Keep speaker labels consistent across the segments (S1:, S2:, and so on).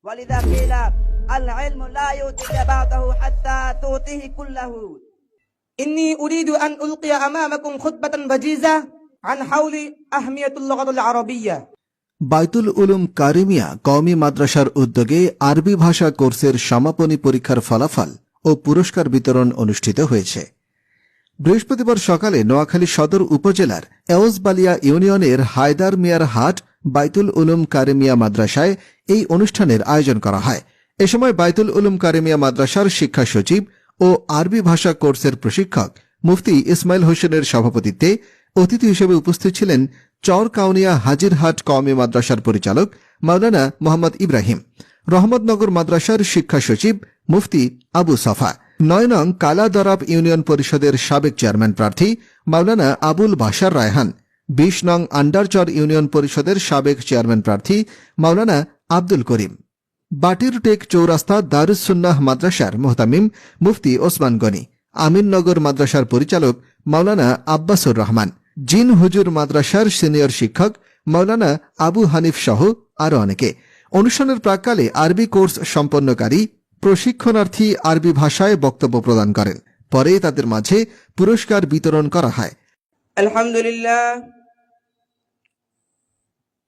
S1: ওয়ালিদা কিলা আল ইলমু লা ইউতিকা বাদাহু হাত্তা তুতিহি কুল্লাহু। ইন্নী উরিদু আন উলকিয়া আমামাকুম খুতবাতান বাজিজা আন হাউলি আহমিয়াতুল লুগাতিল আরাবিয়্যা।
S2: বাইতুল উলুম কারিমিয়া কওমি মাদ্রাসার উদ্যোগে আরবি ভাষা কোর্সের সমাপনী পরীক্ষার ফলাফল ও পুরস্কার বিতরণ অনুষ্ঠিত হয়েছে। বৃহস্পতিবার সকালে নোয়াখালী সদর উপজেলার এওজবালিয়া ইউনিয়নের হায়দার মিয়ার হাট বাইতুল উলুম কারিমিয়া মাদ্রাসায় এই অনুষ্ঠানের আয়োজন করা হয়। এ সময় বাইতুল উলুম কারিমিয়া মাদ্রাসার শিক্ষা সচিব ও আরবি ভাষা কোর্সের প্রশিক্ষক মুফতি ইসমাইল হোসেনের সভাপতিত্বে অতিথি হিসেবে উপস্থিত ছিলেন চরকাউনিয়া হাজিরহাট কওমি মাদ্রাসার পরিচালক মাওলানা মোহাম্মদ ইব্রাহিম, রহমতনগর মাদ্রাসার শিক্ষা সচিব মুফতি আবু সাফা, ৯ নং কালাদরাব ইউনিয়ন পরিষদের সাবেক চেয়ারম্যান প্রার্থী মাওলানা আবুল বাশার রায়হান, ২০ নং আন্ডারচর ইউনিয়ন পরিষদের সাবেক চেয়ারম্যান প্রার্থী মাওলানা আব্দুল করিম, বাটির টেক চৌরাস্তা দারুস সুন্নাহ মাদ্রাসার মোহতামিম মুফতি ওসমান গনি, আমিননগর মাদ্রাসার পরিচালক মাওলানা আব্বাসুর রহমান, জিন হুজুর মাদ্রাসার সিনিয়র শিক্ষক মাওলানা আবু হানিফ সহ আরো অনেকে। অনুষ্ঠানের প্রাক্কালে আরবি কোর্স সম্পন্নকারী প্রশিক্ষণার্থী আরবি ভাষায় বক্তব্য প্রদান করেন। পরে তাদের মাঝে পুরস্কার বিতরণ করা হয়।
S1: আলহামদুলিল্লাহ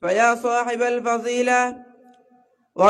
S1: ওয়া ইয়া সাহিবাল ফাযিলা ওয়া